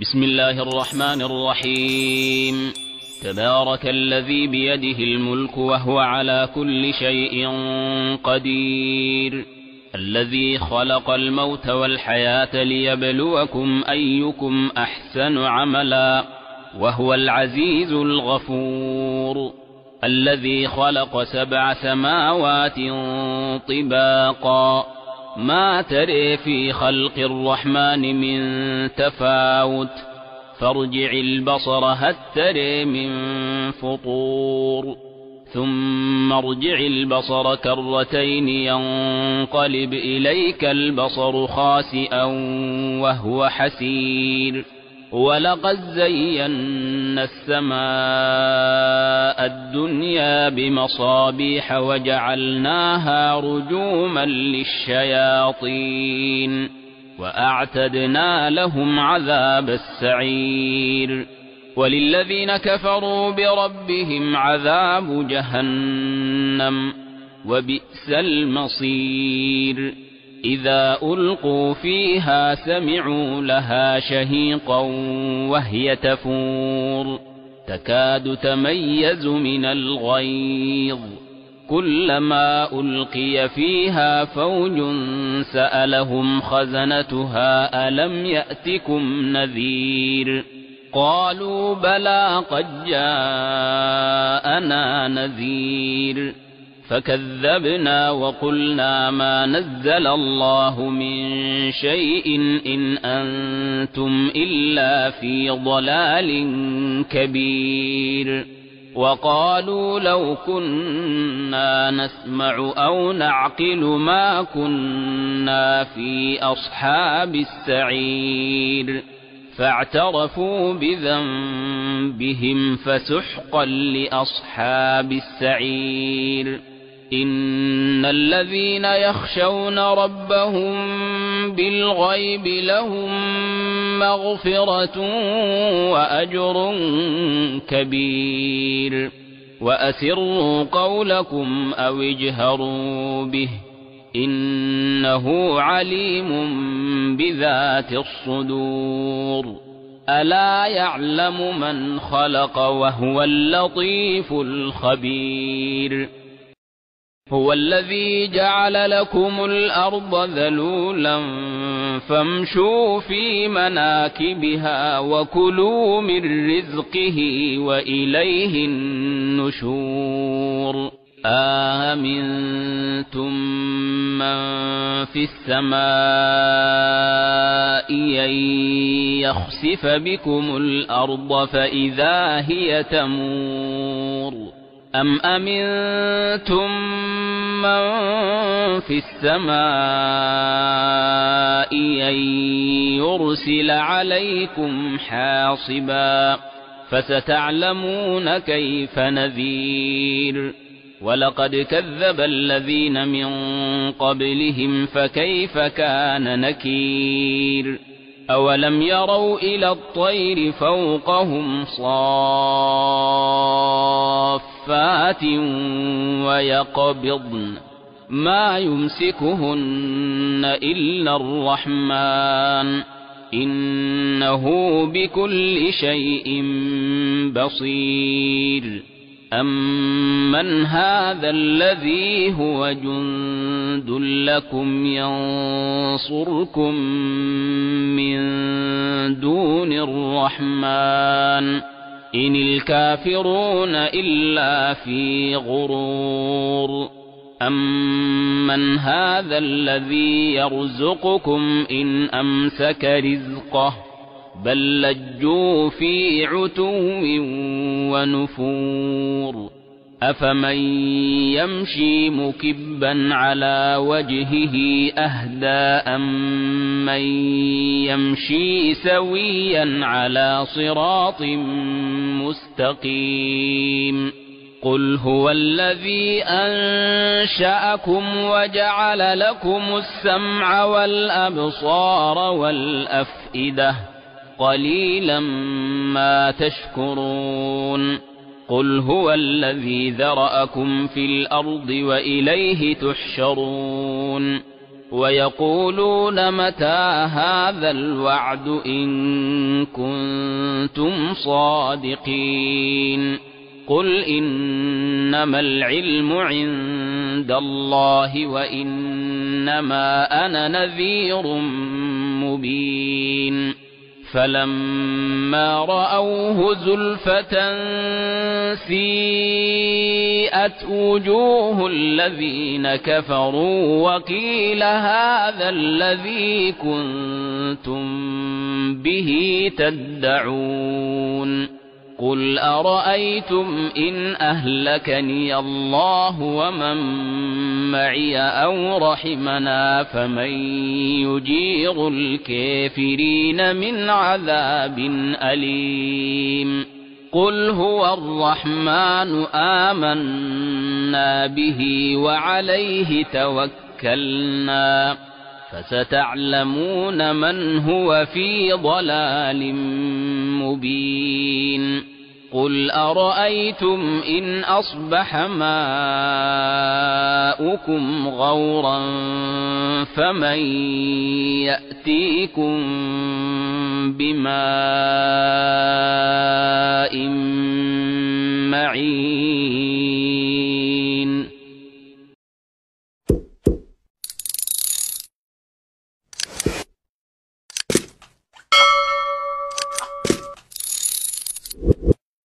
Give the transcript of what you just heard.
بسم الله الرحمن الرحيم. تبارك الذي بيده الملك وهو على كل شيء قدير، الذي خلق الموت والحياة ليبلوكم أيكم أحسن عملا، وهو العزيز الغفور، الذي خلق 7 سماوات طباقا، ما ترى في خلق الرحمن من تفاوت، فارجع البصر هل ترى من فطور، ثم ارجع البصر كرتين ينقلب إليك البصر خاسئا وهو حسير، ولقد زينا السماء الدنيا بمصابيح وجعلناها رجوما للشياطين، وأعتدنا لهم عذاب السعير، وللذين كفروا بربهم عذاب جهنم وبئس المصير. إذا ألقوا فيها سمعوا لها شهيقا وهي تفور، تكاد تميز من الغيظ، كلما ألقي فيها فوج سألهم خزنتها ألم يأتكم نذير، قالوا بلى قد جاءنا نذير، فكذبنا وقلنا ما نزل الله من شيء إن أنتم إلا في ضلال كبير، وقالوا لو كنا نسمع أو نعقل ما كنا في أصحاب السعير، فاعترفوا بذنبهم فسحقا لأصحاب السعير. إن الذين يخشون ربهم بالغيب لهم مغفرة وأجر كبير، وأسروا قولكم أو اجهروا به إنه عليم بذات الصدور. ألا يعلم من خلق وهو اللطيف الخبير. هو الذي جعل لكم الأرض ذلولا فامشوا في مناكبها وكلوا من رزقه وإليه النشور. آمنتم من في السماء أن يخسف بكم الأرض فإذا هي تمور، أم أمنتم من في السماء أن يرسل عليكم حاصبا، فستعلمون كيف نذير. ولقد كذب الذين من قبلهم فكيف كان نكير. أولم يروا إلى الطير فوقهم صافات ويقبضن ما يمسكهن إلا الرحمن إنه بكل شيء بصير. أمن هذا الذي هو جند لكم ينصركم من دون الرحمن إن الكافرون إلا في غرور. أمن هذا الذي يرزقكم إن أمسك رزقه بل لجوا في عتو ونفور. أفمن يمشي مكبا على وجهه أهدى أمن يمشي سويا على صراط مستقيم. قل هو الذي أنشأكم وجعل لكم السمع والأبصار والأفئدة قليلا ما تشكرون. قل هو الذي ذرأكم في الأرض وإليه تحشرون. ويقولون متى هذا الوعد إن كنتم صادقين قل إنما العلم عند الله وإنما أنا نذير مبين فلما رأوه زلفة سيئت وجوه الذين كفروا وقيل هذا الذي كنتم به تدعون قل أرأيتم إن أهلكني الله ومن معي أو رحمنا فمن يجير الكافرين من عذاب أليم قل هو الرحمن آمنا به وعليه توكلنا فستعلمون من هو في ضلال مبين قل أرأيتم إن أصبح ماؤكم غورا فمن يأتيكم بماء معين